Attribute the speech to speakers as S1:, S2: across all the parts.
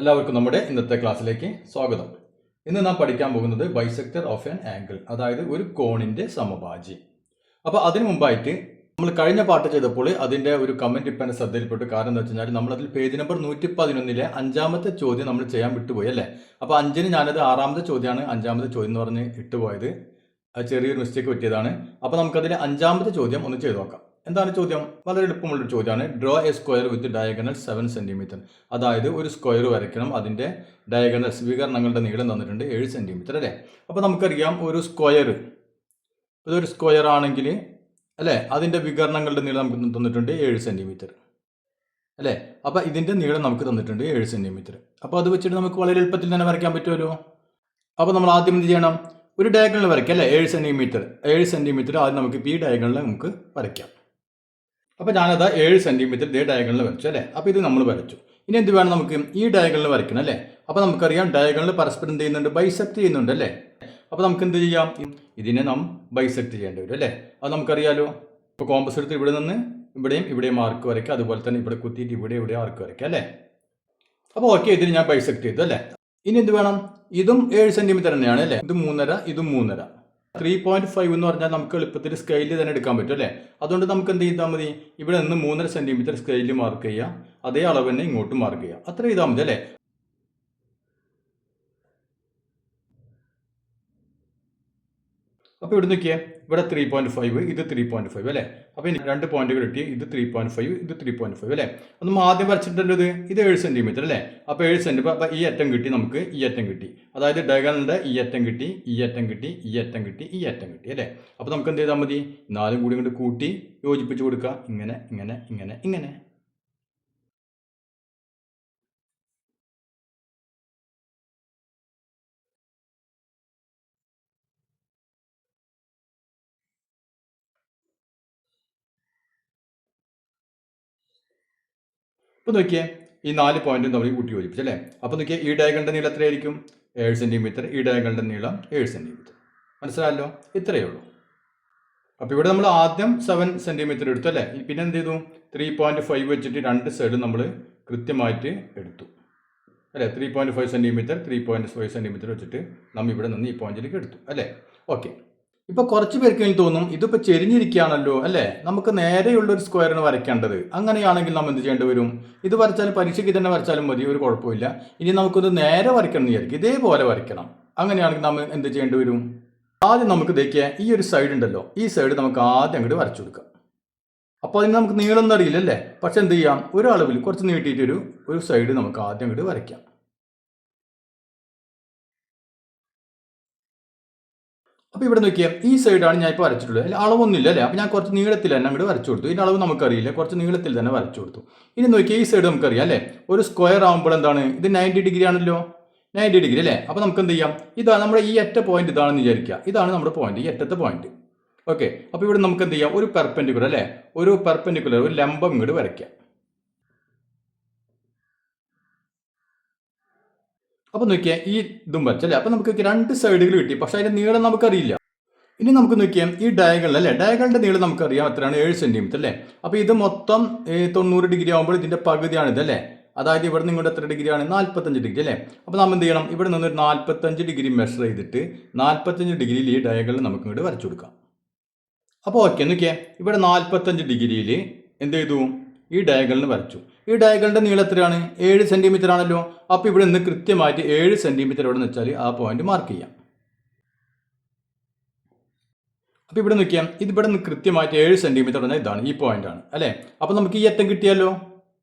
S1: എല്ലാവർക്കും നമ്മുടെ ഇന്നത്തെ ക്ലാസ്സിലേക്ക് സ്വാഗതം. ഇന്ന് നാം പഠിക്കാൻ പോകുന്നത് ബൈസെക്ടർ ഓഫ് ആൻ ആംഗിൾ, അതായത് ഒരു കോണിന്റെ സമഭാജി. അപ്പോൾ അതിനു മുമ്പായിട്ട് നമ്മൾ കഴിഞ്ഞ പാട്ട് ചെയ്തപ്പോൾ അതിന്റെ ഒരു കമന്റ് ഇപ്പം ശ്രദ്ധയിൽപ്പെട്ടു. കാരണം എന്താ വെച്ചാൽ നമ്മളതിൽ പേജ് നമ്പർ 111 അഞ്ചാമത്തെ ചോദ്യം നമ്മൾ ചെയ്യാൻ വിട്ടുപോയി അല്ലേ. അപ്പോൾ 5-ന് ഞാനത് 6-ാമത്തെ ചോദ്യമാണ് 5-ാമത്തെ ചോദ്യം എന്ന് പറഞ്ഞ് ഇട്ടുപോയത്. അത് ചെറിയൊരു മിസ്റ്റേക്ക് പറ്റിയതാണ്. അപ്പോൾ നമുക്കതിൽ 5-ാമത്തെ ചോദ്യം ഒന്ന് ചെയ്ത് നോക്കാം. എന്താണ് ചോദ്യം? വളരെ എളുപ്പമുള്ളൊരു ചോദ്യമാണ്. Draw A square with diagonal 7 centimetre. അതായത് ഒരു സ്ക്വയർ വരയ്ക്കണം, അതിൻ്റെ ഡയഗണൽസ് വികരണങ്ങളുടെ നീളം തന്നിട്ടുണ്ട് 7 സെന്റിമീറ്റർ അല്ലേ. അപ്പോൾ നമുക്കറിയാം ഒരു സ്ക്വയർ, ഇതൊരു സ്ക്വയർ ആണെങ്കിൽ അല്ലേ, അതിൻ്റെ വികരണങ്ങളുടെ നീളം നമുക്ക് തന്നിട്ടുണ്ട് 7 സെന്റിമീറ്റർ അല്ലേ. അപ്പോൾ ഇതിൻ്റെ നീളം നമുക്ക് തന്നിട്ടുണ്ട് 7 സെന്റിമീറ്റർ. അപ്പോൾ അത് വെച്ചിട്ട് നമുക്ക് വളരെ എളുപ്പത്തിൽ തന്നെ വരയ്ക്കാൻ പറ്റുമല്ലോ. അപ്പോൾ നമ്മൾ ആദ്യം എന്ത് ചെയ്യണം? ഒരു ഡയഗണൽ വരയ്ക്കാം അല്ലേ, 7 സെന്റിമീറ്റർ ആദ്യം നമുക്ക് ഈ ഡയഗണൽ നമുക്ക് വരയ്ക്കാം. അപ്പോൾ ഞാനത് 7 സെന്റിമീറ്റർ ഇതേ ഡയഗണൽ വരച്ചു അല്ലേ. അപ്പോൾ ഇത് നമ്മൾ വരച്ചു. ഇനി എന്ത് വേണം? നമുക്ക് ഈ ഡയഗണൽ വരയ്ക്കണം അല്ലേ. അപ്പോൾ നമുക്കറിയാം ഡയഗണൽ പരസ്പരം എന്ത് ചെയ്യുന്നുണ്ട്? ബൈസെക്ട് ചെയ്യുന്നുണ്ട് അല്ലേ. അപ്പോൾ നമുക്ക് എന്ത് ചെയ്യാം? ഇതിനെ നാം ബൈസെക്ട് ചെയ്യേണ്ടി വരും അല്ലേ. അത് നമുക്കറിയാലോ. ഇപ്പോൾ കോമ്പസ് എടുത്ത് ഇവിടെ നിന്ന് ഇവിടെയും ആർക്ക് വരയ്ക്കുക, അതുപോലെ തന്നെ ഇവിടെ കുത്തിയിട്ട് ഇവിടെ ആർക്ക് വരയ്ക്കുക അല്ലേ. അപ്പോൾ ഓക്കെ, ഇതിന് ഞാൻ ബൈസെക്ട് ചെയ്തു അല്ലേ. ഇനി എന്ത് വേണം? ഇതും 7 സെന്റിമീറ്റർ തന്നെയാണ് അല്ലേ. ഇത് 3.5, ഇതും 3.5. 3.5 എന്ന് പറഞ്ഞാൽ നമുക്ക് എളുപ്പത്തിൽ സ്കെയിലിൽ തന്നെ എടുക്കാൻ പറ്റും അല്ലേ. അതുകൊണ്ട് നമുക്ക് എന്ത് ചെയ്താൽ മതി? ഇവിടെ നിന്ന് 3.5 സെന്റിമീറ്റർ സ്കെയിലിൽ മാർക്ക് ചെയ്യുക, അതേ അളവ് തന്നെ ഇങ്ങോട്ട് മാർക്ക് ചെയ്യുക, അത്ര ചെയ്താൽ മതി അല്ലേ. അപ്പോൾ ഇവിടെ നോക്കിയേ, ഇവിടെ 3.5, ഇത് 3.5 അല്ലേ. അപ്പോൾ ഇനി 2 പോയിന്റുകൾ കിട്ടി. ഇത് 3.5, ഇത് 3.5 അല്ലേ. ഒന്നും ആദ്യം വരച്ചിട്ടുണ്ടല്ലോ. ഇത് 7 സെന്റിമീറ്റർ അല്ലേ. അപ്പോൾ 7 സെന്റിമീറ്റർ. അപ്പോൾ ഈ അറ്റം കിട്ടി, നമുക്ക് ഈ അറ്റം കിട്ടി. അതായത് ഡയഗണലിന്റെ ഈ അറ്റം കിട്ടി, ഈ അറ്റം കിട്ടി, ഈ അറ്റം കിട്ടി, ഈ അറ്റം കിട്ടി അല്ലേ. അപ്പോൾ നമുക്ക് എന്ത് ചെയ്താൽ മതി? 4 കൂടി കൊണ്ട് കൂട്ടി യോജിപ്പിച്ച് കൊടുക്കുക. ഇങ്ങനെ ഇങ്ങനെ ഇങ്ങനെ ഇങ്ങനെ. അപ്പോൾ നോക്കിയേ, ഈ 4 പോയിന്റും തമ്മിൽ കൂട്ടി യോജിപ്പിച്ചു അല്ലേ. അപ്പോൾ നോക്കിയേ, ഈ ഡയഗണലിന്റെ നീളം എത്രയായിരിക്കും? 7 സെന്റിമീറ്റർ. ഈ ഡയഗണലിന്റെ നീളം 7 സെന്റിമീറ്റർ. മനസ്സിലായല്ലോ? ഇത്രയേ ഉള്ളൂ. അപ്പോൾ ഇവിടെ നമ്മൾ ആദ്യം 7 സെന്റിമീറ്റർ എടുത്തു അല്ലേ. പിന്നെ എന്ത് ചെയ്തു? 3.5 വെച്ചിട്ട് 2 സൈഡും നമ്മൾ കൃത്യമായിട്ട് എടുത്തു അല്ലേ. 3.5 സെന്റിമീറ്റർ 3.5 സെന്റിമീറ്റർ വെച്ചിട്ട് നമ്മൾ ഇവിടെ നിന്ന് ഈ പോയിന്റിലേക്ക് എടുത്തു അല്ലേ. ഓക്കെ. ഇപ്പോൾ കുറച്ച് പേർക്ക് എനിക്ക് തോന്നും ഇതിപ്പോൾ ചെരിഞ്ഞിരിക്കുകയാണല്ലോ അല്ലേ, നമുക്ക് നേരെയുള്ള ഒരു സ്ക്വയറിന് വരയ്ക്കേണ്ടത്. അങ്ങനെയാണെങ്കിൽ നമ്മൾ എന്ത് ചെയ്യേണ്ടി വരും? ഇത് വരച്ചാലും പരീക്ഷയ്ക്ക് തന്നെ വരച്ചാലും മതി, ഒരു കുഴപ്പമില്ല. ഇനി നമുക്കൊന്ന് നേരെ വരയ്ക്കണം എന്ന് വിചാരിക്കും, ഇതേപോലെ വരയ്ക്കണം. അങ്ങനെയാണെങ്കിൽ നമ്മൾ എന്ത് ചെയ്യേണ്ടി വരും? ആദ്യം നമുക്ക് ഇതേക്ക് ഈ ഒരു സൈഡ് ഉണ്ടല്ലോ, ഈ സൈഡ് നമുക്ക് ആദ്യം അങ്ങോട്ട് വരച്ചു കൊടുക്കാം. അപ്പോൾ അതിന് നമുക്ക് നീളമൊന്നും അറിയില്ല അല്ലേ. പക്ഷെ എന്ത് ചെയ്യാം? ഒരു അളവിൽ കുറച്ച് നീട്ടിയിട്ട് ഒരു സൈഡ് നമുക്ക് ആദ്യം അങ്ങോട്ട് വരയ്ക്കാം. അപ്പോൾ ഇവിടെ നോക്കിയാൽ ഈ സൈഡാണ് ഞാൻ ഇപ്പോൾ വരച്ചിട്ടുള്ളത്. അതിൽ അളവൊന്നുമില്ല അല്ലേ. അപ്പോൾ ഞാൻ കുറച്ച് നീളത്തിൽ തന്നെ അങ്ങോട്ട് വരച്ചു കൊടുത്തു. ഇതിൻ്റെ അളവ് നമുക്കറിയില്ല, കുറച്ച് നീളത്തിൽ തന്നെ വരച്ചു കൊടുത്തു. ഇനി നോക്കിയാൽ ഈ സൈഡ് നമുക്കറിയാം അല്ലേ. ഒരു സ്ക്വയർ ആകുമ്പോൾ എന്താണ്? ഇത് 90 ഡിഗ്രി ആണല്ലോ, 90 ഡിഗ്രി അല്ലേ. അപ്പോൾ നമുക്ക് എന്ത് ചെയ്യാം? ഇതാണ് നമ്മുടെ ഈ അറ്റ പോയിന്റ്, ഇതാണെന്ന് വിചാരിക്കുക. ഇതാണ് നമ്മുടെ പോയിന്റ്, ഈ അറ്റത്തെ പോയിന്റ്. ഓക്കെ. അപ്പോൾ ഇവിടെ നമുക്ക് എന്ത് ചെയ്യാം? ഒരു പെർപെൻഡിക്കുലർ അല്ലേ, ഒരു പെർപെൻഡിക്കുലർ, ഒരു ലംബം ഇങ്ങോട്ട് വരയ്ക്കാം. അപ്പോൾ നോക്കിയാൽ ഈ ഇതും വരച്ചല്ലേ. അപ്പോൾ നമുക്ക് 2 സൈഡുകൾ കിട്ടി, പക്ഷെ അതിൻ്റെ നീളം നമുക്കറിയില്ല. ഇനി നമുക്ക് നോക്കിയാൽ ഈ ഡയഗണൽ അല്ലേ, ഡയഗണലിൻ്റെ നീളം നമുക്കറിയാം എത്രയാണ്? 7 സെന്റിമീറ്റർ അല്ലേ. അപ്പോൾ ഇത് മൊത്തം 90 ഡിഗ്രി ആകുമ്പോൾ ഇതിൻ്റെ പകുതിയാണ് ഇതല്ലേ. അതായത് ഇവിടെ നിന്ന് ഇങ്ങോട്ട് എത്ര ഡിഗ്രിയാണ്? 45 ഡിഗ്രി അല്ലേ. അപ്പോൾ നമ്മൾ എന്ത് ചെയ്യണം? ഇവിടെ നിന്ന് ഒരു 45 ഡിഗ്രി മെഷർ ചെയ്തിട്ട് 45 ഡിഗ്രിയിൽ ഈ ഡയഗണൽ നമുക്ക് ഇങ്ങോട്ട് വരച്ചു കൊടുക്കാം. അപ്പോൾ ഓക്കെ, നോക്കിയേ, ഇവിടെ 45 ഡിഗ്രിയിൽ എന്ത് ചെയ്തു? ഈ ഡയഗണലിന് വരച്ചു. ഈ ഡയഗണലിൻ്റെ നീളം എത്രയാണ്? 7 സെന്റിമീറ്റർ ആണല്ലോ. അപ്പോൾ ഇവിടെ നിന്ന് കൃത്യമായിട്ട് 7 സെന്റിമീറ്റർ എവിടെ നിന്ന് വെച്ചാൽ ആ പോയിന്റ് മാർക്ക് ചെയ്യാം. അപ്പോൾ ഇവിടെ നോക്കിയാൽ ഇതിവിടെ നിന്ന് കൃത്യമായിട്ട് 7 സെന്റിമീറ്റർ പറഞ്ഞാൽ ഇതാണ്, ഈ പോയിന്റ് ആണ് അല്ലേ. അപ്പോൾ നമുക്ക് ഈ അറ്റം കിട്ടിയല്ലോ.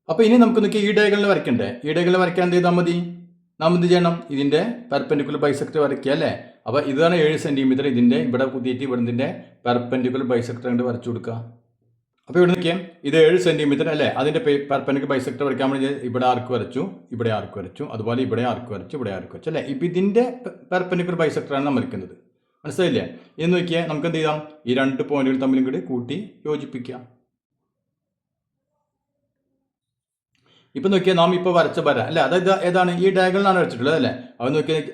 S1: അപ്പോൾ ഇനി നമുക്ക് നോക്കിയാൽ ഈ ഡയഗണൽ വരയ്ക്കണ്ടേ. ഈ ഡയഗണൽ വരയ്ക്കാൻ എന്ത് ചെയ്താൽ മതി? നാം എന്ത് ചെയ്യണം? ഇതിൻ്റെ പെർപെൻഡിക്കുലർ ബൈസെക്ടർ വരയ്ക്കുക അല്ലേ. അപ്പോൾ ഇതാണ് 7 സെന്റിമീറ്റർ. ഇതിൻ്റെ ഇവിടെ കുത്തിയിട്ട് ഇവിടെ ഇതിൻ്റെ പെർപെൻഡിക്കുലർ ബൈസെക്ടർ കൊണ്ട് വരച്ചു കൊടുക്കുക. അപ്പോൾ ഇവിടെ നോക്കിയാൽ ഇത് 7 സെന്റിമീറ്റർ അല്ലേ. അതിൻ്റെ പെർപെൻഡിക്കുലർ ബൈസെക്ടർ വരയ്ക്കാൻ വേണ്ടി ഇവിടെ ആർക്ക് വരച്ചു, ഇവിടെ ആർക്ക് വരച്ചു, അതുപോലെ ഇവിടെ ആർക്ക് വരച്ചു, ഇവിടെ ആർക്ക് വരച്ചു അല്ലേ. ഇപ്പോൾ ഇതിൻ്റെ പെർപെൻഡിക്കുലർ ബൈസെക്ടറാണ് നമ്മൾ വരയ്ക്കുന്നത്. മനസ്സിലായില്ലേ? എന്ന് നോക്കിയാൽ നമുക്ക് എന്ത് ചെയ്യാം? ഈ 2 പോയിന്റുകൾ തമ്മിലും കൂടി കൂട്ടി യോജിപ്പിക്കാം. ഇപ്പം നോക്കിയാൽ നാം ഇപ്പോൾ വരച്ച വര അല്ലേ, അതായത് ഏതാണ്? ഈ ഡയഗണലാണ് വരച്ചിട്ടുള്ളത് അല്ലേ.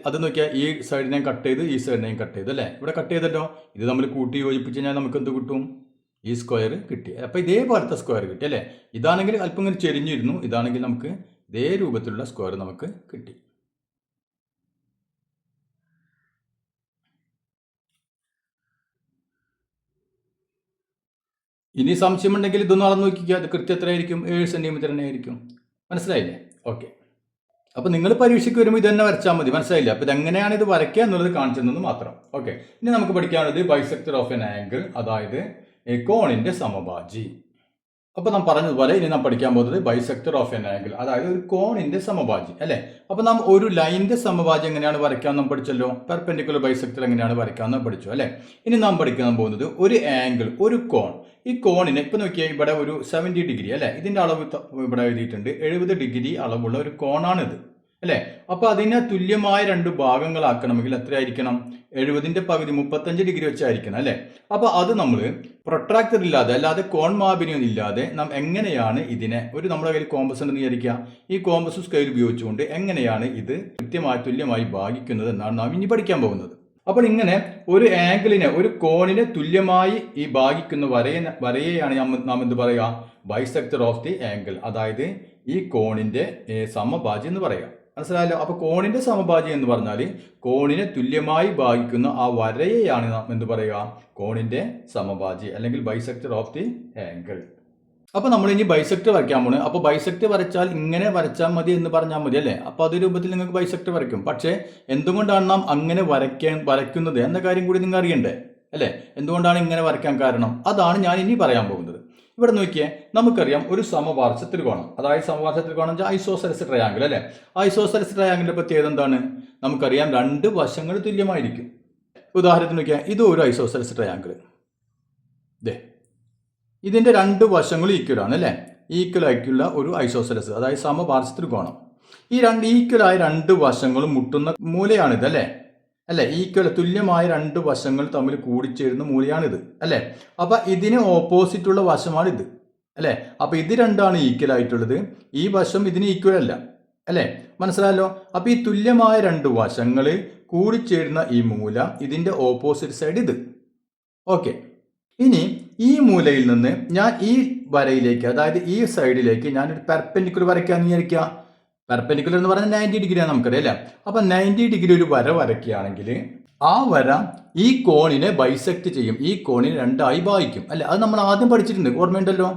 S1: അത് നോക്കിയാൽ ഈ സൈഡിനെയും കട്ട് ചെയ്ത് ഈ സൈഡിനെയും കട്ട് ചെയ്ത് അല്ലേ. ഇവിടെ കട്ട് ചെയ്തല്ലോ. ഇത് നമ്മൾ കൂട്ടി യോജിപ്പിച്ച് കഴിഞ്ഞാൽ നമുക്ക് എന്ത് കിട്ടും? ഈ സ്ക്വയർ കിട്ടി. അപ്പോൾ ഇതേപോലത്തെ സ്ക്വയർ കിട്ടി അല്ലേ. ഇതാണെങ്കിൽ അല്പം ഇങ്ങനെ ചെരിഞ്ഞിരുന്നു, ഇതാണെങ്കിൽ നമുക്ക് ഇതേ രൂപത്തിലുള്ള സ്ക്വയർ നമുക്ക് കിട്ടി. ഇനി സംശയമുണ്ടെങ്കിൽ ഇതൊന്നും അളന്ന് നോക്കിക്കുക. അത് കൃത്യം എത്രയായിരിക്കും? 7 സെൻറ്റിമീറ്റർ തന്നെ ആയിരിക്കും. മനസ്സിലായില്ലേ? ഓക്കെ. അപ്പോൾ നിങ്ങൾ പരീക്ഷയ്ക്ക് വരുമ്പോൾ ഇത് തന്നെ വരച്ചാൽ മതി. മനസ്സിലായില്ല? അപ്പോൾ ഇതെങ്ങനെയാണ് ഇത് വരയ്ക്കുക എന്നുള്ളത് കാണിച്ചതെന്ന് മാത്രം. ഓക്കെ. ഇനി നമുക്ക് പഠിക്കാനുള്ളത് ബൈസെക്ടർ ഓഫ് എൻ ആംഗിൾ, അതായത് കോണിന്റെ സമഭാജി. അപ്പോൾ നാം പറഞ്ഞതുപോലെ ഇനി നാം പഠിക്കാൻ പോകുന്നത് ബൈസെക്ടർ ഓഫ് എൻ ആംഗിൾ, അതായത് ഒരു കോണിന്റെ സമഭാജി അല്ലേ. അപ്പോൾ നാം ഒരു ലൈനിന്റെ സമഭാജി എങ്ങനെയാണ് വരയ്ക്കാൻ നാം പഠിച്ചല്ലോ. പെർപെൻഡിക്കുലർ ബൈസെക്ടർ എങ്ങനെയാണ് വരയ്ക്കാൻ നാം പഠിച്ചു അല്ലേ. ഇനി നാം പഠിക്കാൻ പോകുന്നത് ഒരു ആംഗിൾ, ഒരു കോൺ. ഈ കോണിനെ ഇപ്പൊ നോക്കിയാൽ ഇവിടെ ഒരു 70 ഡിഗ്രി അല്ലെ, ഇതിന്റെ അളവ് ഇവിടെ എഴുതിയിട്ടുണ്ട്. 70 ഡിഗ്രി അളവുള്ള ഒരു കോണാണിത് അല്ലെ. അപ്പൊ അതിനെ തുല്യമായ 2 ഭാഗങ്ങളാക്കണമെങ്കിൽ എത്രയായിരിക്കണം? 70ന്റെ പകുതി 35 ഡിഗ്രി വെച്ചായിരിക്കണം അല്ലെ. അപ്പൊ അത് നമ്മൾ പ്രൊട്രാക്ടർ ഇല്ലാതെ, അല്ലാതെ കോൺ മാപിനിയും ഇല്ലാതെ നാം എങ്ങനെയാണ് ഇതിനെ, ഒരു നമ്മുടെ കയ്യിൽ കോമ്പസ് ഉണ്ടെന്ന് വിചാരിക്കുക, ഈ കോമ്പസ് സ്കെയിൽ ഉപയോഗിച്ചുകൊണ്ട് എങ്ങനെയാണ് ഇത് കൃത്യമായി തുല്യമായി ഭാഗിക്കുന്നത് എന്നാണ് നാം ഇനി പഠിക്കാൻ പോകുന്നത്. അപ്പോൾ ഇങ്ങനെ ഒരു ആംഗിളിനെ, ഒരു കോണിനെ തുല്യമായി ഈ ഭാഗിക്കുന്ന വരയെയാണ് നാം എന്ത് പറയുക? ബൈസെക്ടർ ഓഫ് ദി ആംഗിൾ, അതായത് ഈ കോണിന്റെ സമഭാജി എന്ന് പറയുക. മനസ്സിലായല്ലോ? അപ്പൊ കോണിന്റെ സമഭാജി എന്ന് പറഞ്ഞാൽ കോണിനെ തുല്യമായി ഭാഗിക്കുന്ന ആ വരയെയാണ് നാം എന്ത് പറയുക? കോണിന്റെ സമഭാജി, അല്ലെങ്കിൽ ബൈസെക്ടർ ഓഫ് ദി ആംഗിൾ. അപ്പോൾ നമ്മൾ ഇനി ബൈസെക്ടർ വരയ്ക്കാൻ പോണ്. അപ്പോൾ ബൈസെക്ടർ വരച്ചാൽ ഇങ്ങനെ വരച്ചാൽ മതി എന്ന് പറഞ്ഞാൽ മതി അല്ലേ. അപ്പോൾ അതേ രൂപത്തിൽ നിങ്ങൾക്ക് ബൈസെക്ടർ വരയ്ക്കും. പക്ഷേ എന്തുകൊണ്ടാണ് നാം അങ്ങനെ വരയ്ക്കുന്നത് എന്ന കാര്യം കൂടി നിങ്ങൾ അറിയണ്ടേ അല്ലേ. എന്തുകൊണ്ടാണ് ഇങ്ങനെ വരയ്ക്കാൻ കാരണം? അതാണ് ഞാൻ ഇനി പറയാൻ പോകുന്നത്. ഇവിടെ നോക്കിയേ, നമുക്കറിയാം ഒരു സമപാർശ്വ ത്രികോണം, അതായത് സമപാർശ്വ ത്രികോണം ഐസോസെലസ് ട്രയാങ്കിൾ അല്ലേ. ഐസോസെലസ് ട്രയാങ്കിളിന്റെ പ്രത്യേകത എന്താണ്? നമുക്കറിയാം 2 വശങ്ങൾ തുല്യമായിരിക്കും. ഉദാഹരണത്തിന് നോക്കിയാൽ ഇത് ഒരു ഐസോസെലസ് ട്രയാങ്കിൾ, ഇതിന്റെ 2 വശങ്ങളും ഈക്വൽ ആണ് അല്ലേ. ഈക്വൽ ആയിട്ടുള്ള ഒരു ഐസോസെലസ്, അതായത് സമപാർശ്വ ത്രികോണം. ഈ ഈക്വലായ 2 വശങ്ങളും മുട്ടുന്ന മൂലയാണിത് അല്ലേ. അല്ലെ, ഈക്വൽ തുല്യമായ 2 വശങ്ങൾ തമ്മിൽ കൂടിച്ചേരുന്ന മൂലയാണിത് അല്ലേ. അപ്പൊ ഇതിന് ഓപ്പോസിറ്റ് ഉള്ള വശമാണിത് അല്ലേ. അപ്പൊ ഇത് രണ്ടാണ് ഈക്വൽ ആയിട്ടുള്ളത്, ഈ വശം ഇതിന് ഈക്വൽ അല്ല അല്ലേ. മനസ്സിലായല്ലോ? അപ്പൊ ഈ തുല്യമായ 2 വശങ്ങൾ കൂടിച്ചേരുന്ന ഈ മൂല, ഇതിന്റെ ഓപ്പോസിറ്റ് സൈഡ് ഇത്. ഓക്കെ. ഇനി ഈ മൂലയിൽ നിന്ന് ഞാൻ ഈ വരയിലേക്ക്, അതായത് ഈ സൈഡിലേക്ക് ഞാൻ ഒരു പെർപെൻഡിക്കുലർ വരയ്ക്കാന്ന് വിചാരിക്കുക. പെർപെൻഡിക്കുലർ എന്ന് പറഞ്ഞാൽ 90 ഡിഗ്രിയാണ് നമുക്കറിയാം അല്ലേ. അപ്പൊ 90 ഡിഗ്രി ഒരു വര വരയ്ക്കുകയാണെങ്കിൽ ആ വര ഈ കോണിനെ ബൈസെക്ട് ചെയ്യും, ഈ കോണിനെ 2ആയി ഭാഗിക്കും അല്ലെ. അത് നമ്മൾ ആദ്യം പഠിച്ചിട്ടുണ്ട്, ഓർമ്മയുണ്ടല്ലോ,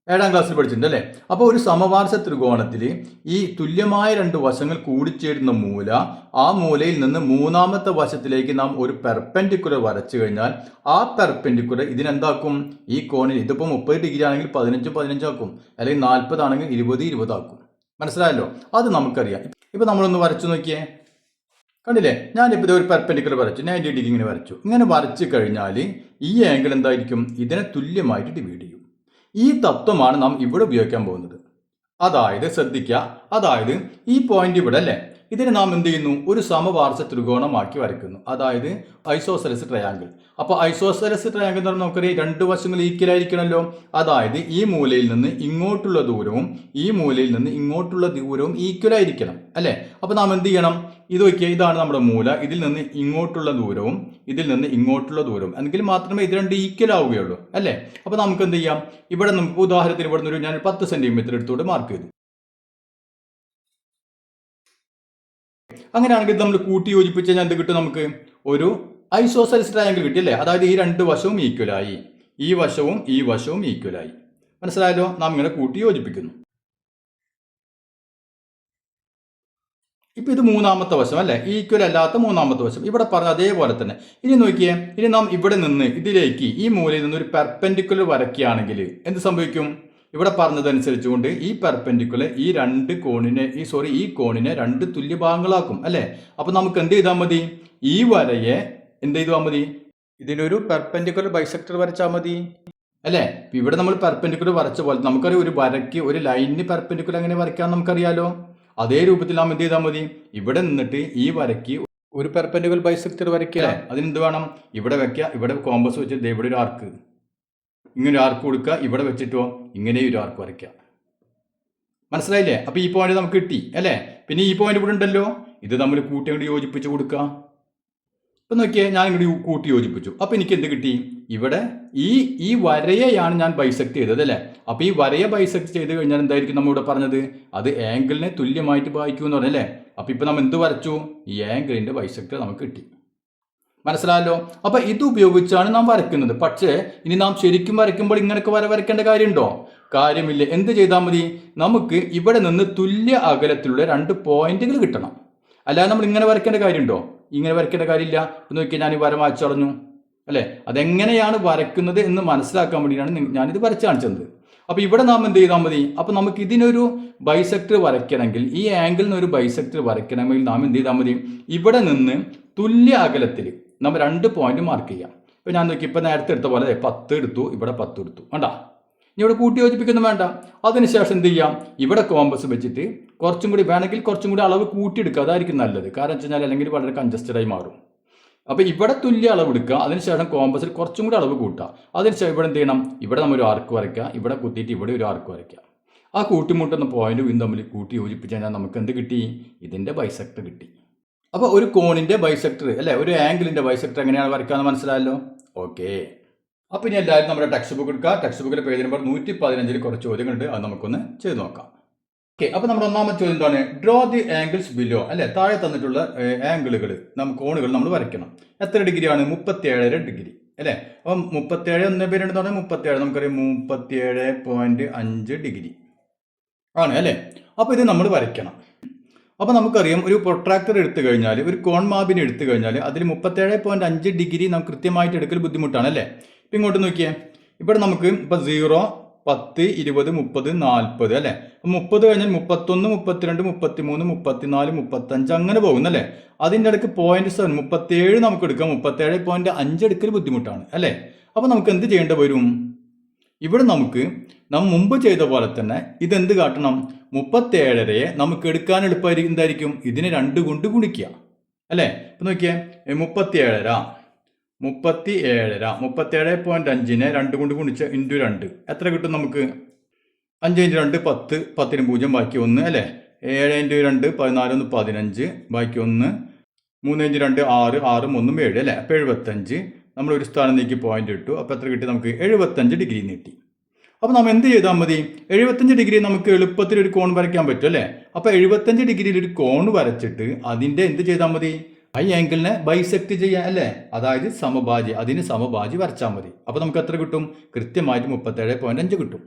S1: 7ാം ക്ലാസ്സിൽ പഠിച്ചിട്ടുണ്ട് അല്ലേ. അപ്പോൾ ഒരു സമപാർശ്വ ത്രികോണത്തിൽ ഈ തുല്യമായ 2 വശങ്ങൾ കൂടിച്ചേരുന്ന മൂല, ആ മൂലയിൽ നിന്ന് 3ാമത്തെ വശത്തിലേക്ക് നാം ഒരു പെർപെൻഡിക്കുലർ വരച്ചു കഴിഞ്ഞാൽ ആ പെർപെൻഡിക്കുലർ ഇതിനെന്താക്കും? ഈ കോണിൽ, ഇതിപ്പോൾ 30 ഡിഗ്രി ആണെങ്കിൽ 15 ആക്കും, അല്ലെങ്കിൽ 40 ആണെങ്കിൽ 20 ആക്കും. മനസ്സിലായല്ലോ? അത് നമുക്കറിയാം. ഇപ്പൊ നമ്മളൊന്ന് വരച്ചു നോക്കിയേ, കണ്ടില്ലേ? ഞാനിപ്പോൾ ഒരു പെർപെൻഡിക്കുലർ വരച്ചു, 90 ഡിഗ്രി ഇങ്ങനെ വരച്ചു. ഇങ്ങനെ വരച്ചു കഴിഞ്ഞാൽ ഈ ആംഗിൾ എന്തായിരിക്കും? ഇതിനെ തുല്യമായിട്ട് ഡിവൈഡ് ചെയ്യും. ഈ തത്വമാണ് നാം ഇവിടെ ഉപയോഗിക്കാൻ പോകുന്നത്. അതായത് ശ്രദ്ധിക്കുക, അതായത് ഈ പോയിന്റ് ഇവിടെ അല്ലേ, ഇതിനെ നാം എന്ത് ചെയ്യുന്നു? ഒരു സമപാർശ്വ ത്രികോണമാക്കി വരയ്ക്കുന്നു, അതായത് ഐസോസെലസ് ട്രയാങ്കിൾ. അപ്പോൾ ഐസോസെലസ് ട്രയാങ്കിൾ എന്ന് പറഞ്ഞാൽ നമുക്കറിയാം 2 വശങ്ങൾ ഈക്വൽ ആയിരിക്കണമല്ലോ. അതായത് ഈ മൂലയിൽ നിന്ന് ഇങ്ങോട്ടുള്ള ദൂരവും ഈ മൂലയിൽ നിന്ന് ഇങ്ങോട്ടുള്ള ദൂരവും ഈക്വൽ ആയിരിക്കണം അല്ലേ. അപ്പോൾ നാം എന്ത് ചെയ്യണം? ഇത് നോക്കിയാൽ, ഇതാണ് നമ്മുടെ മൂല, ഇതിൽ നിന്ന് ഇങ്ങോട്ടുള്ള ദൂരവും ഇതിൽ നിന്ന് ഇങ്ങോട്ടുള്ള ദൂരവും, എങ്കിൽ മാത്രമേ ഇത് 2 ഈക്വൽ ആവുകയുള്ളൂ അല്ലേ. അപ്പോൾ നമുക്ക് എന്ത് ചെയ്യാം? ഇവിടെ നമുക്ക് ഉദാഹരണത്തിന് ഇവിടെ നിന്ന് ഞാൻ 10 സെന്റിമീറ്റർ എടുത്തുകൊണ്ട് മാർക്ക് ചെയ്തു. അങ്ങനെയാണെങ്കിൽ നമ്മൾ കൂട്ടി യോജിപ്പിച്ച് കഴിഞ്ഞാൽ എന്ത് കിട്ടും? നമുക്ക് ഒരു ഐസോസെലസ് ട്രയാങ്കിൾ കിട്ടിയല്ലേ. അതായത് ഈ 2 വശവും ഈക്വലായി, ഈ വശവും ഈ വശവും ഈക്വലായി. മനസ്സിലായല്ലോ? നാം ഇങ്ങനെ കൂട്ടി യോജിപ്പിക്കുന്നു. ഇപ്പൊ ഇത് 3ാമത്തെ വശം അല്ലേ, ഈക്വൽ അല്ലാത്ത 3ാമത്തെ വശം. ഇവിടെ പറഞ്ഞ അതേപോലെ തന്നെ. ഇനി നോക്കിയേ, ഇനി നാം ഇവിടെ നിന്ന് ഇതിലേക്ക് ഈ മൂലയിൽ നിന്ന് ഒരു പെർപെൻഡിക്കുലർ വരയ്ക്കുകയാണെങ്കിൽ എന്ത് സംഭവിക്കും? ഇവിടെ പറഞ്ഞതനുസരിച്ചുകൊണ്ട് ഈ പെർപെൻഡിക്കുലർ ഈ 2 കോണിനെ ഈ കോണിനെ 2 തുല്യ ഭാഗങ്ങളാക്കും അല്ലേ. അപ്പൊ നമുക്ക് എന്ത് ചെയ്താൽ മതി? ഈ വരയെ എന്ത് ചെയ്താൽ മതി? ഇതിലൊരു പെർപെൻഡിക്കുലർ ബൈസെക്ടർ വരച്ചാൽ മതി അല്ലേ. ഇവിടെ നമ്മൾ പെർപെൻഡിക്കുലർ വരച്ച പോലെ നമുക്കറിയാം, ഒരു വരയ്ക്ക്, ഒരു ലൈനിന് പെർപെൻഡിക്കുലർ എങ്ങനെ വരയ്ക്കാൻ നമുക്കറിയാലോ. അതേ രൂപത്തിൽ നാം എന്ത് ചെയ്താൽ മതി? ഇവിടെ നിന്നിട്ട് ഈ വരയ്ക്ക് ഒരു പെർപെൻഡിക്കുലർ ബൈസെക്ടർ വരയ്ക്കുക. അതിനെന്ത് വേണം? ഇവിടെ വെക്കുക, ഇവിടെ കോമ്പസ് വെച്ചിട്ട് ഇവിടെ ഒരു ആർക്ക്, ഇങ്ങനെ ഒരു ആർക്ക് കൊടുക്കുക, ഇവിടെ വെച്ചിട്ടോ ഇങ്ങനെ ഒരു ആർക്ക് വരയ്ക്കുക. മനസ്സിലായില്ലേ? അപ്പൊ ഈ പോയിന്റ് നമുക്ക് കിട്ടി അല്ലേ. പിന്നെ ഈ പോയിന്റ് ഇവിടെ ഉണ്ടല്ലോ, ഇത് നമ്മൾ കൂട്ടി യോജിപ്പിച്ച് കൊടുക്കുക. ഇപ്പം നോക്കിയേ, ഞാൻ ഇങ്ങോട്ട് കൂട്ടി യോജിപ്പിച്ചു. അപ്പോൾ എനിക്ക് എന്ത് കിട്ടി? ഇവിടെ ഈ വരയെയാണ് ഞാൻ ബൈസെക്ട് ചെയ്തത് അല്ലേ. അപ്പോൾ ഈ വരയെ ബൈസെക്ട് ചെയ്ത് കഴിഞ്ഞാൽ എന്തായിരിക്കും നമ്മൾ ഇവിടെ പറഞ്ഞത്? അത് ആംഗിളിനെ തുല്യമായിട്ട് ബാധിക്കും എന്ന് പറഞ്ഞല്ലേ. അപ്പോൾ ഇപ്പം നമ്മൾ എന്ത് വരച്ചു? ഈ ആംഗിളിൻ്റെ ബൈസെക്ടർ നമുക്ക് കിട്ടി. മനസ്സിലായല്ലോ. അപ്പോൾ ഇത് ഉപയോഗിച്ചാണ് നാം വരയ്ക്കുന്നത്. പക്ഷേ ഇനി നാം ശരിക്കും വരയ്ക്കുമ്പോൾ ഇങ്ങനെയൊക്കെ വരയ്ക്കേണ്ട കാര്യമുണ്ടോ? കാര്യമില്ല. എന്ത് ചെയ്താൽ മതി? നമുക്ക് ഇവിടെ നിന്ന് തുല്യ അകലത്തിലുള്ള 2 പോയിന്റുകൾ കിട്ടണം. അല്ലാതെ നമ്മൾ ഇങ്ങനെ വരയ്ക്കേണ്ട കാര്യമുണ്ടോ? ഇങ്ങനെ വരയ്ക്കേണ്ട കാര്യമില്ല. ഇപ്പം നോക്കിയാൽ ഞാൻ ഈ വര മായ്ച്ചടഞ്ഞു അല്ലേ. അതെങ്ങനെയാണ് വരയ്ക്കുന്നത് എന്ന് മനസ്സിലാക്കാൻ വേണ്ടിയാണ് ഞാനിത് വരച്ച് കാണിച്ചത്. അപ്പോൾ ഇവിടെ നാം എന്ത് ചെയ്താൽ മതി? അപ്പോൾ നമുക്ക് ഇതിനൊരു ബൈസെക്ടർ വരയ്ക്കണമെങ്കിൽ, ഈ ആംഗിളിന് ഒരു ബൈസെക്ടർ വരയ്ക്കണമെങ്കിൽ നാം എന്ത് ചെയ്താൽ മതി? ഇവിടെ നിന്ന് തുല്യ അകലത്തിൽ നമ്മൾ 2 പോയിന്റ് മാർക്ക് ചെയ്യാം. ഇപ്പോൾ ഞാൻ നോക്കി, ഇപ്പോൾ നേരത്തെ എടുത്ത പോലെ 10 എടുത്തു, ഇവിടെ 10 എടുത്തു. വേണ്ട, ഇനി ഇവിടെ കൂട്ടി യോജിപ്പിക്കൊന്നും വേണ്ട. അതിനുശേഷം എന്ത് ചെയ്യാം? ഇവിടെ കോമ്പസ് വെച്ചിട്ട് കുറച്ചും കൂടി വേണമെങ്കിൽ കുറച്ചും കൂടി അളവ് കൂട്ടിയെടുക്കുക. അതായിരിക്കും നല്ലത്. കാരണം വെച്ച് കഴിഞ്ഞാൽ അല്ലെങ്കിൽ വളരെ കൺജസ്റ്റഡായി മാറും. അപ്പോൾ ഇവിടെ തുല്യ അളവ് എടുക്കുക. അതിനുശേഷം കോമ്പസിൽ കുറച്ചും കൂടി അളവ് കൂട്ടുക. അതിനുശേഷം ഇവിടെ എന്ത് ചെയ്യണം? ഇവിടെ നമ്മൾ ഒരു ആർക്ക് വരയ്ക്കുക. ഇവിടെ കുത്തിയിട്ട് ഇവിടെ ഒരു ആർക്ക് വരയ്ക്കുക. ആ കൂട്ടിമുട്ടുന്ന പോയിന്റ് വീണ്ടും തമ്മിൽ കൂട്ടി യോജിപ്പിച്ച് കഴിഞ്ഞാൽ നമുക്ക് എന്ത് കിട്ടി? ഇതിൻ്റെ ബൈസെക്ടർ കിട്ടി. അപ്പോൾ ഒരു കോണിൻ്റെ ബൈസെക്ടർ അല്ലേ, ഒരു ആംഗിളിൻ്റെ ബൈസെക്ടർ എങ്ങനെയാണ് വരയ്ക്കാമെന്ന് മനസ്സിലായല്ലോ. ഓക്കെ, അപ്പോൾ ഇനി എല്ലാവരും നമ്മുടെ ടെക്സ്റ്റ് ബുക്ക് എടുക്കുക. ടെക്സ്റ്റ് ബുക്കിലെ പേജ് നമ്പർ 115 കുറച്ച് ചോദ്യങ്ങളുണ്ട്. അത് നമുക്കൊന്ന് ചെയ്ത് നോക്കാം. ഓക്കെ, അപ്പോൾ നമ്മുടെ ഒന്നാമത്തെ ചോദ്യം എന്താണ്? ഡ്രോ ദി ആംഗിൾസ് ബിലോ അല്ലേ. താഴെ തന്നിട്ടുള്ള ആംഗിളുകൾ, കോണുകൾ നമ്മൾ വരയ്ക്കണം. എത്ര ഡിഗ്രിയാണ്? 37 ഡിഗ്രി അല്ലേ. അപ്പം 37 എന്ന പേരുണ്ടെന്ന് പറഞ്ഞാൽ 37 നമുക്കറിയാം 37.5 ഡിഗ്രി ആണ് അല്ലേ. അപ്പോൾ ഇത് നമ്മൾ വരയ്ക്കണം. അപ്പോൾ നമുക്കറിയാം, ഒരു പ്രൊട്രാക്ടർ എടുത്തു കഴിഞ്ഞാൽ, ഒരു കോൺമാബിനെ എടുത്തു കഴിഞ്ഞാൽ അതിൽ 37.5 ഡിഗ്രി നമുക്ക് കൃത്യമായിട്ട് എടുക്കൽ ബുദ്ധിമുട്ടാണ് അല്ലേ. ഇപ്പം ഇങ്ങോട്ട് നോക്കിയേ, ഇവിടെ നമുക്ക് ഇപ്പോൾ 0, 10, 20, 30, 40 അല്ലേ. 30 കഴിഞ്ഞാൽ 31, 32, 33, 34, 35 അങ്ങനെ പോകുന്നല്ലേ. അതിൻ്റെ ഇടയ്ക്ക് 0.7 37 നമുക്ക് എടുക്കാം. 37.5 എടുക്കൽ ബുദ്ധിമുട്ടാണ് അല്ലേ. അപ്പോൾ നമുക്ക് എന്ത് ചെയ്യേണ്ടി വരും? ഇവിടെ നാം മുമ്പ് ചെയ്ത പോലെ തന്നെ ഇതെന്ത് കാട്ടണം? 37 നമുക്ക് എടുക്കാൻ എളുപ്പമായിരിക്കും. എന്തായിരിക്കും? ഇതിനെ 2 കൊണ്ട് ഗുണിക്കുക അല്ലേ. ഇപ്പം നോക്കിയേ, 37 37.5നെ 2 കൊണ്ട് ഗുണിച്ച് ഇൻറ്റു 2 എത്ര കിട്ടും നമുക്ക്? 5 × 2 10, 10 0 ബാക്കി 1 അല്ലേ. 7 × 2 14 15 ബാക്കി 1, 3 × 2 6, 6 1 7 അല്ലേ. അപ്പോൾ 75. നമ്മൾ ഒരു സ്ഥാനം നീക്കി പോയിന്റ് ഇട്ടു. അപ്പോൾ എത്ര കിട്ടി നമുക്ക്? 75 ഡിഗ്രി നീട്ടി. അപ്പോൾ നമ്മൾ എന്ത് ചെയ്താൽ മതി? 75 ഡിഗ്രി നമുക്ക് എളുപ്പത്തിൽ ഒരു കോൺ വരയ്ക്കാൻ പറ്റും അല്ലേ. അപ്പോൾ 75 ഡിഗ്രിയിൽ ഒരു കോൺ വരച്ചിട്ട് അതിൻ്റെ എന്ത് ചെയ്താൽ മതി? ഈ ആംഗിളിനെ ബൈസെക്ട് ചെയ്യാൻ അല്ലേ. അതായത് സമഭാജി, അതിന് സമഭാജി വരച്ചാൽ മതി. അപ്പോൾ നമുക്ക് എത്ര കിട്ടും? കൃത്യമായിട്ട് 37.5 കിട്ടും.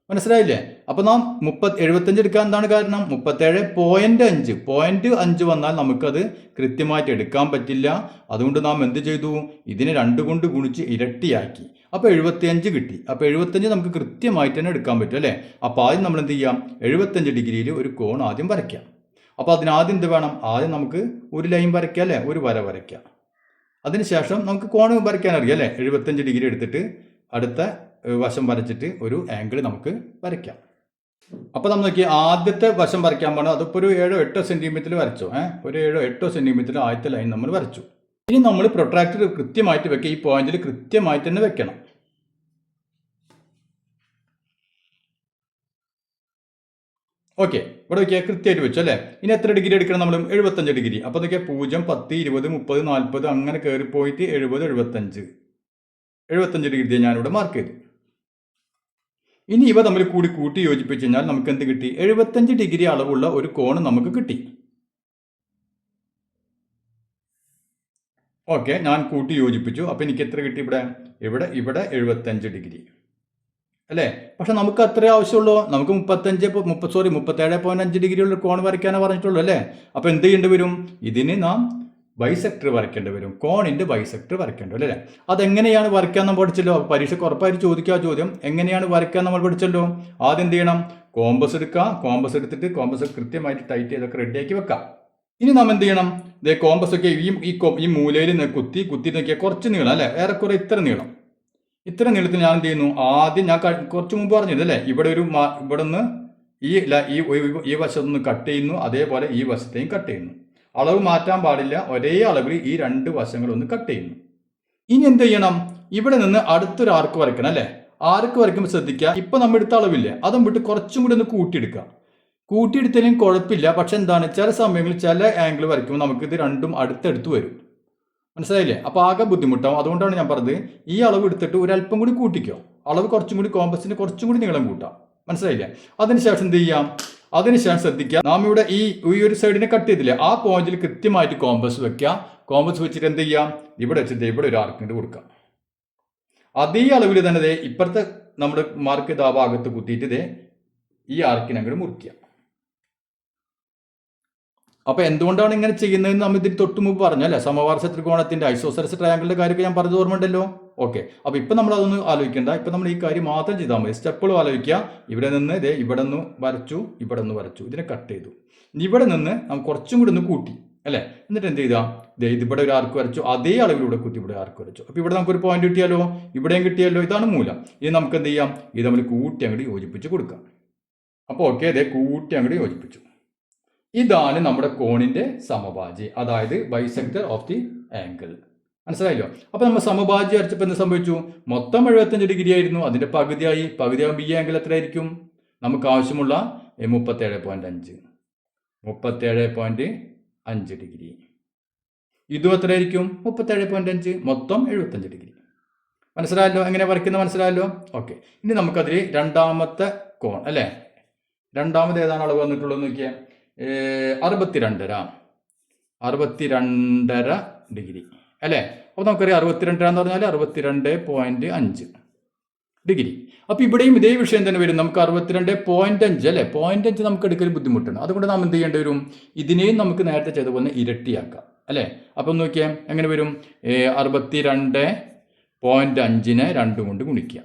S1: മനസ്സിലായില്ലേ? അപ്പോൾ നാം 75 എടുക്കാൻ എന്താണ് കാരണം? 37.5 വന്നാൽ നമുക്കത് കൃത്യമായിട്ട് എടുക്കാൻ പറ്റില്ല. അതുകൊണ്ട് നാം എന്ത് ചെയ്തു? ഇതിനെ 2 കൊണ്ട് ഗുണിച്ച് ഇരട്ടിയാക്കി. അപ്പോൾ 75 കിട്ടി. അപ്പോൾ 75 നമുക്ക് കൃത്യമായിട്ട് തന്നെ എടുക്കാൻ പറ്റും അല്ലേ. അപ്പോൾ ആദ്യം നമ്മൾ എന്ത് ചെയ്യാം? 75 ഡിഗ്രിയിൽ ഒരു കോൺ ആദ്യം വരയ്ക്കാം. അപ്പോൾ അതിനാദ്യം എന്ത് വേണം? ആദ്യം നമുക്ക് ഒരു ലൈൻ വരയ്ക്കാം അല്ലേ, ഒരു വര വരയ്ക്കാം. അതിനുശേഷം നമുക്ക് കോൺ വരയ്ക്കാൻ അറിയാം അല്ലേ. 75 ഡിഗ്രി എടുത്തിട്ട് അടുത്ത വശം വരച്ചിട്ട് ഒരു ആംഗിൾ നമുക്ക് വരയ്ക്കാം. അപ്പോൾ നമ്മൾ നോക്കി ആദ്യത്തെ വശം വരയ്ക്കാൻ പോകണം. അതിപ്പോൾ ഒരു 7-8 സെൻറ്റിമീറ്റർ വരച്ചോ. ഒരു 7-8 സെൻറ്റിമീറ്റർ ആദ്യത്തെ ലൈൻ നമ്മൾ വരച്ചു. ഇനി നമ്മൾ പ്രൊട്രാക്ടർ കൃത്യമായിട്ട് വെക്കുക. ഈ പോയിന്റിൽ കൃത്യമായിട്ട് തന്നെ വെക്കണം. ഓക്കെ, ഇവിടെ നോക്കിയാൽ കൃത്യമായിട്ട് വെച്ചു അല്ലേ. ഇനി എത്ര ഡിഗ്രി എടുക്കണം നമ്മൾ? 75 ഡിഗ്രി. അപ്പോൾ നോക്കിയാൽ 0, 10, 20, 30, 40 അങ്ങനെ കയറിപ്പോയിട്ട് 70, 75 ഡിഗ്രി ഞാനിവിടെ മാർക്ക് ചെയ്തു. ഇനി ഇവ തമ്മിൽ കൂട്ടി യോജിപ്പിച്ച് കഴിഞ്ഞാൽ നമുക്ക് എന്ത് കിട്ടി? 75 ഡിഗ്രി അളവുള്ള ഒരു കോൺ നമുക്ക് കിട്ടി. ഓക്കെ, ഞാൻ കൂട്ടി യോജിപ്പിച്ചു. അപ്പോൾ എനിക്ക് എത്ര കിട്ടി? ഇവിടെ 75 ഡിഗ്രി അല്ലേ. പക്ഷെ നമുക്ക് അത്രേ ആവശ്യമുള്ളൂ. നമുക്ക് 37.5 ഡിഗ്രി ഉള്ള കോൺ വരയ്ക്കാനാണ് പറഞ്ഞിട്ടുള്ളൂ അല്ലേ. അപ്പോൾ എന്ത് ചെയ്യേണ്ടി വരും? ഇതിന് നാം ബൈസെക്ടർ വരയ്ക്കേണ്ടി വരും. കോണിൻ്റെ ബൈസെക്ടർ വരയ്ക്കേണ്ടി വരും അല്ലേ. അതെങ്ങനെയാണ് വരയ്ക്കാൻ നമ്മൾ പഠിച്ചല്ലോ. പരീക്ഷയ്ക്ക് ഉറപ്പായിട്ട് ചോദിക്കുക ചോദ്യം. എങ്ങനെയാണ് വരയ്ക്കാൻ നമ്മൾ പഠിച്ചല്ലോ. ആദ്യം എന്ത് ചെയ്യണം? കോമ്പസ് എടുക്കുക. കോമ്പസ് എടുത്തിട്ട് കോമ്പസ് കൃത്യമായിട്ട് ടൈറ്റ് ചെയ്തൊക്കെ റെഡിയാക്കി വെക്കാം. ഇനി നാം എന്ത് ചെയ്യണം? ഇതേ കോമ്പസ് ഒക്കെ ഈ മൂലയിൽ കുത്തി നോക്കിയാൽ കുറച്ച് നീളം അല്ലേ, ഏറെക്കുറെ ഇത്ര നീളത്തിൽ ഞാൻ എന്ത് ചെയ്യുന്നു? ആദ്യം ഞാൻ കുറച്ച് മുമ്പ് പറഞ്ഞത് അല്ലേ, ഇവിടെ നിന്ന് ഈ വശത്തുനിന്ന് കട്ട് ചെയ്യുന്നു. അതേപോലെ ഈ വശത്തെയും കട്ട് ചെയ്യുന്നു. അളവ് മാറ്റാൻ പാടില്ല. ഒരേ അളവിൽ ഈ 2 വശങ്ങളൊന്ന് കട്ട് ചെയ്യുന്നു. ഇനി എന്ത് ചെയ്യണം? ഇവിടെ നിന്ന് അടുത്തൊരു ആർക്ക് വരയ്ക്കണം അല്ലേ. ആർക്ക് വരയ്ക്കുമ്പോൾ ശ്രദ്ധിക്കുക, ഇപ്പം നമ്മൾ എടുത്ത അളവില്ലേ അതും വിട്ട് കുറച്ചും കൂടി ഒന്ന് കൂട്ടിയെടുക്കുക. കൂട്ടിയെടുത്താലും കുഴപ്പമില്ല. പക്ഷെ എന്താണ്, ചില സമയങ്ങളിൽ ചില ആംഗിൾ വരയ്ക്കുമ്പോൾ നമുക്കിത് രണ്ടും അടുത്തടുത്ത് വരും. മനസ്സിലായില്ലേ? അപ്പോൾ ആകെ ബുദ്ധിമുട്ടാവും. അതുകൊണ്ടാണ് ഞാൻ പറഞ്ഞത് ഈ അളവ് എടുത്തിട്ട് ഒരല്പം കൂടി കൂട്ടിക്കോ. അളവ് കുറച്ചും കൂടി കോമ്പസിന് കുറച്ചും കൂടി നീളം കൂട്ടാം. മനസ്സിലായില്ലേ? അതിനുശേഷം എന്ത് ചെയ്യാം? അതിനുശേഷം ശ്രദ്ധിക്കുക, നാം ഇവിടെ ഈ ഒരു സൈഡിനെ കട്ട് ചെയ്തില്ലേ, ആ പോയിന്റിൽ കൃത്യമായിട്ട് കോമ്പസ് വെക്കുക. കോമ്പസ് വെച്ചിട്ട് എന്ത് ചെയ്യാം? ഇവിടെ വെച്ചിട്ട് ഇവിടെ ഒരു ആർക്കിട്ട് കൊടുക്കാം. അതേ അളവിൽ തന്നെ ഇപ്പുറത്തെ നമ്മുടെ മാർക്ക് ചെയ്ത ആ ഭാഗത്ത് കുത്തിയിട്ട് ഈ ആർക്കിനെ അങ്ങോട്ട് മുറിക്കുക. അപ്പോൾ എന്തുകൊണ്ടാണ് ഇങ്ങനെ ചെയ്യുന്നതെന്ന് നമ്മൾ ഇതിന് തൊട്ട് മുമ്പ് പറഞ്ഞല്ലേ, സമവാർഷ ത്രികോണത്തിന്റെ ഐസോസെലസ് ട്രയാങ്കിളിന്റെ കാര്യമൊക്കെ ഞാൻ പറഞ്ഞത് ഓർമ്മയുണ്ടല്ലോ. ഓക്കെ, അപ്പോൾ ഇപ്പം നമ്മൾ അതൊന്നും ആലോചിക്കേണ്ട. ഇപ്പം നമ്മൾ ഈ കാര്യം മാത്രം ചെയ്താൽ മതി. സ്റ്റെപ്പുകളും ആലോചിക്കുക. ഇവിടെ നിന്ന് ഇവിടെ നിന്ന് വരച്ചു, ഇവിടെ നിന്ന് വരച്ചു, ഇതിനെ കട്ട് ചെയ്തു. ഇവിടെ നിന്ന് നമുക്ക് കുറച്ചും കൂടി ഒന്ന് കൂട്ടി അല്ലേ. എന്നിട്ട് എന്ത് ചെയ്താൽ ഇവിടെ ഒരു ആർക്ക് വരച്ചു, അതേ അളവിലൂടെ കുത്തി ഇവിടെ ആർക്ക് വരച്ചു. അപ്പോൾ ഇവിടെ നമുക്കൊരു പോയിന്റ് കിട്ടിയാലോ, ഇവിടെയും കിട്ടിയാലോ. ഇതാണ് മൂലം. ഇത് നമുക്ക് എന്ത് ചെയ്യാം? ഇത് നമ്മൾ കൂട്ടി അങ്ങോട്ട് യോജിപ്പിച്ച് കൊടുക്കാം. അപ്പോൾ ഓക്കെ, കൂട്ടി അങ്ങോട്ട് യോജിപ്പിച്ചു. ഇതാണ് നമ്മുടെ കോണിന്റെ സമഭാജി, അതായത് ബൈസെക്ടർ ഓഫ് ദി ആംഗിൾ. മനസ്സിലായല്ലോ? അപ്പോൾ നമ്മൾ സമഭാജി വരച്ചപ്പോൾ എന്ത് സംഭവിച്ചു? മൊത്തം 75 ഡിഗ്രി ആയിരുന്നു, അതിന്റെ പകുതിയാകുമ്പോൾ ഈ ആംഗിൾ എത്രയായിരിക്കും? നമുക്ക് ആവശ്യമുള്ള 37.5 ഡിഗ്രി. ഇതും എത്രയായിരിക്കും? 37.5, മൊത്തം 75 ഡിഗ്രി. മനസ്സിലായല്ലോ? എങ്ങനെ വരയ്ക്കുന്നത് മനസ്സിലായല്ലോ? ഓക്കെ, ഇനി നമുക്കതിൽ രണ്ടാമത്തെ കോൺ അല്ലേ, രണ്ടാമത് ഏതാണ് അളവ് വന്നിട്ടുള്ളത് നോക്കിയാൽ 62.5 ഡിഗ്രി അല്ലേ. അപ്പോൾ നമുക്കറിയാം 62 എന്ന് പറഞ്ഞാൽ 62.5 ഡിഗ്രി. അപ്പോൾ ഇവിടെയും ഇതേ വിഷയം തന്നെ വരും. നമുക്ക് 62.5 അല്ലേ, 0.5 നമുക്ക് എടുക്കൽ ബുദ്ധിമുട്ടാണ്. അതുകൊണ്ട് നാം എന്ത് ചെയ്യേണ്ടി വരും? ഇതിനെയും നമുക്ക് നേരത്തെ ചെയ്ത പോലെ ഇരട്ടിയാക്കാം അല്ലേ. അപ്പം നോക്കിയാൽ എങ്ങനെ വരും? 62.5നെ 2 കൊണ്ട് ഗുണിക്കുക.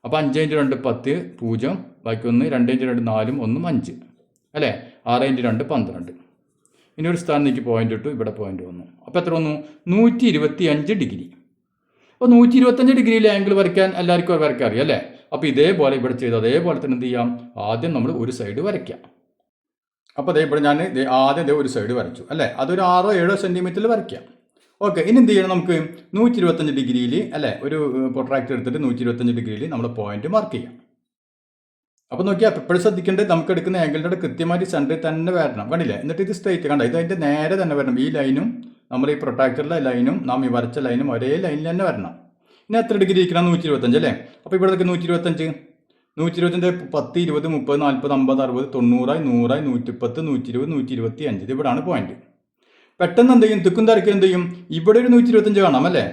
S1: അപ്പോൾ 5 × 2 10, 0, ബാക്കി 1, 2 × 2 4, 1 5 അല്ലേ. 6 × 2 12. ഇനി ഒരു സ്ഥാനം നീക്കി പോയിന്റ് ഇട്ടു, ഇവിടെ പോയിന്റ് വന്നു. അപ്പോൾ എത്ര വന്നു? 125 ഡിഗ്രി. അപ്പോൾ 125 ഡിഗ്രിയിൽ ആംഗിൾ വരയ്ക്കാൻ എല്ലാവർക്കും വരയ്ക്കാൻ അറിയാം അല്ലേ. അപ്പോൾ ഇതേപോലെ ഇവിടെ ചെയ്ത് അതേപോലെ തന്നെ എന്ത് ചെയ്യാം? ആദ്യം നമ്മൾ ഒരു സൈഡ് വരയ്ക്കാം. അപ്പോൾ ഇവിടെ ഞാൻ ആദ്യം ഒരു സൈഡ് വരച്ചു അല്ലേ. അതൊരു 6-7 സെൻറ്റിമീറ്ററിൽ വരയ്ക്കാം. ഓക്കെ, ഇനി എന്ത് ചെയ്യണം? നമുക്ക് 125 ഡിഗ്രിയിൽ അല്ലേ, ഒരു പ്രൊട്രാക്ടർ എടുത്തിട്ട് 125 ഡിഗ്രിയിൽ നമ്മൾ പോയിന്റ് മാർക്ക് ചെയ്യാം. അപ്പോൾ നോക്കിയാൽ എപ്പോഴും ശ്രദ്ധിക്കേണ്ടത് നമുക്ക് എടുക്കുന്ന ആംഗിളിൻ്റെ കൃത്യമായിട്ട് സെൻറ്ററിൽ തന്നെ വരണം. കണ്ടില്ലേ? എന്നിട്ട് ഇത് സ്ട്രൈറ്റ് കണ്ട, ഇത് അതിൻ്റെ നേരെ തന്നെ വരണം. ഈ ലൈനും നമ്മൾ ഈ പ്രൊട്രാക്ടറിലെ ലൈനും നാം ഈ വരച്ച ലൈനും ഒരേ ലൈനിൽ തന്നെ വരണം. ഇനി എത്ര ഡിഗ്രി ഇരിക്കണം? 125 അല്ലേ. അപ്പോൾ ഇവിടെ 125, 125 10, 20, 30, 40, 50, 60, 90, 100, 110, 120, 125. ഇത് ഇവിടെയാണ് പോയിന്റ്. പെട്ടെന്ന് എന്ത് ചെയ്യും? തിക്കും തിരക്കും എന്ത് ചെയ്യും? ഇവിടെ ഒരു 125 കാണാം അല്ലേ.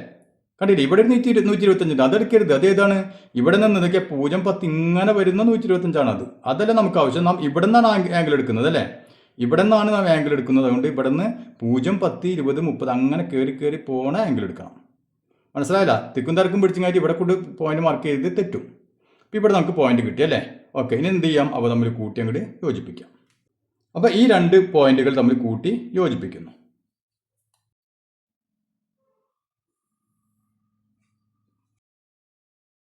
S1: കണ്ടില്ലേ? ഇവിടെ 125, അതെടുക്കരുത്. അതേതാണ്? ഇവിടെ നിന്ന് ഇതൊക്കെ 0, 10 ഇങ്ങനെ വരുന്ന 125 അതല്ല നമുക്ക് ആവശ്യം. നാം ഇവിടെ നിന്നാണ് ആംഗിൾ എടുക്കുന്നത് അല്ലേ. ഇവിടെ നിന്നാണ് നാം ആംഗിൾ എടുക്കുന്നത്. അതുകൊണ്ട് ഇവിടെ നിന്ന് 0, 10, 20, 30 അങ്ങനെ കയറി പോണ ആംഗിൾ എടുക്കണം. മനസ്സിലായില്ല? തിക്കും തിരക്കും പിടിച്ചങ്ങായിട്ട് ഇവിടെ കൊണ്ട് പോയിന്റ് മാർക്ക് ചെയ്ത് തെറ്റും. അപ്പോൾ ഇവിടെ നമുക്ക് പോയിന്റ് കിട്ടി അല്ലേ. ഓക്കെ, ഇനി എന്ത് ചെയ്യാം? അപ്പോൾ നമ്മൾ കൂട്ടി അങ്ങോട്ട് യോജിപ്പിക്കാം. അപ്പോൾ ഈ 2 പോയിന്റുകൾ തമ്മിൽ കൂട്ടി യോജിപ്പിക്കുന്നു.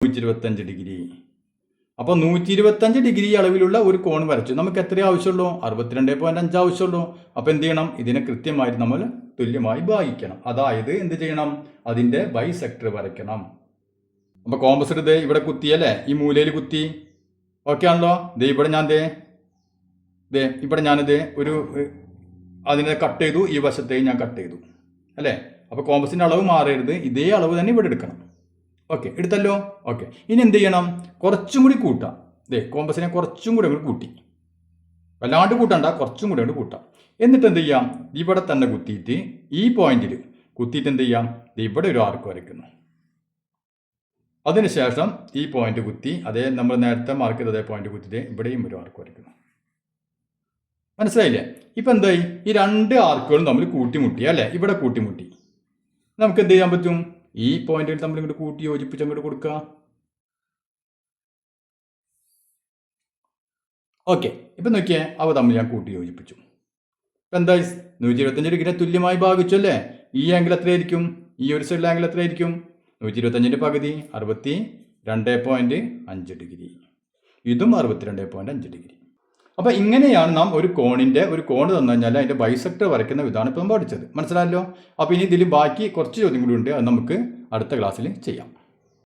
S1: 125 ഡിഗ്രി. അപ്പോൾ 125 ഡിഗ്രി അളവിലുള്ള ഒരു കോൺ വരച്ചു. നമുക്ക് എത്ര ആവശ്യമുള്ളൂ? 62.5 ആവശ്യമുള്ളൂ. അപ്പോൾ എന്ത് ചെയ്യണം? ഇതിനെ കൃത്യമായിട്ട് നമ്മൾ തുല്യമായി ഭാഗിക്കണം. അതായത് എന്ത് ചെയ്യണം? അതിൻ്റെ ബൈസെക്ടർ വരയ്ക്കണം. അപ്പോൾ കോമ്പസ് എടുത്ത് ഇവിടെ കുത്തിയല്ലേ, ഈ മൂലയിൽ കുത്തി. ഓക്കെ ആണല്ലോ. ഇവിടെ ഞാനിത് ഒരു അതിനെ കട്ട് ചെയ്തു, ഈ വശത്തേക്ക് ഞാൻ കട്ട് ചെയ്തു അല്ലേ. അപ്പോൾ കോമ്പസിൻ്റെ അളവ് മാറരുത്, ഇതേ അളവ് തന്നെ ഇവിടെ എടുക്കണം. ഓക്കെ, എടുത്തല്ലോ. ഓക്കെ, ഇനി എന്ത് ചെയ്യണം? കുറച്ചും കൂടി കൂട്ടാം. കോമ്പസിനെ കുറച്ചും കൂടി അങ്ങോട്ട് കൂട്ടി, വല്ലാണ്ട് കൂട്ടണ്ട, കുറച്ചും കൂടി അങ്ങോട്ട് കൂട്ടാം. എന്നിട്ട് എന്ത് ചെയ്യാം? ഇവിടെ തന്നെ കുത്തിയിട്ട് ഈ പോയിന്റിൽ കുത്തിയിട്ട് എന്ത് ചെയ്യാം? ഇവിടെ ഒരു ആർക്ക് വരയ്ക്കുന്നു. അതിനുശേഷം ഈ പോയിന്റ് കുത്തി അതേ നമ്മൾ നേരത്തെ മാർക്ക് ചെയ്ത അതേ പോയിന്റ് കുത്തിയിട്ട് ഇവിടെയും ഒരു ആർക്ക് വരയ്ക്കുന്നു. മനസ്സിലായില്ലേ? ഇപ്പം എന്തായി? ഈ 2 ആർക്കുകളും തമ്മിൽ കൂട്ടിമുട്ടി അല്ലേ. ഇവിടെ കൂട്ടിമുട്ടി. നമുക്ക് എന്ത് ചെയ്യാൻ പറ്റും? ഈ പോയിന്റുകൾ തമ്മിൽ ഇങ്ങോട്ട് കൂട്ടി യോജിപ്പിച്ച് അങ്ങോട്ട് കൊടുക്കുക. ഓക്കെ, ഇപ്പം നോക്കിയേ, അവ തമ്മിൽ ഞാൻ കൂട്ടി യോജിപ്പിച്ചു. ഇപ്പം എന്തായി? 125 ഡിഗ്രി തുല്യമായി ഭാഗിച്ചു അല്ലേ. ഈ ആംഗിൾ എത്രയായിരിക്കും? ഈ ഒരു സൈഡിലെ ആംഗിൾ എത്രയായിരിക്കും? 125ൻ്റെ പകുതി 62.5 ഡിഗ്രി. ഇതും 62.5 ഡിഗ്രി. അപ്പോൾ ഇങ്ങനെയാണ് നാം ഒരു കോണ് തന്നു കഴിഞ്ഞാൽ അതിൻ്റെ ബൈസെക്ടർ വരയ്ക്കുന്ന വിധാനം ഇപ്പം പഠിച്ചത്. മനസ്സിലായല്ലോ? അപ്പോൾ ഇനി ഇതിൽ ബാക്കി കുറച്ച് ചോദ്യം കൂടി ഉണ്ട്, അത് നമുക്ക് അടുത്ത ക്ലാസ്സിൽ ചെയ്യാം.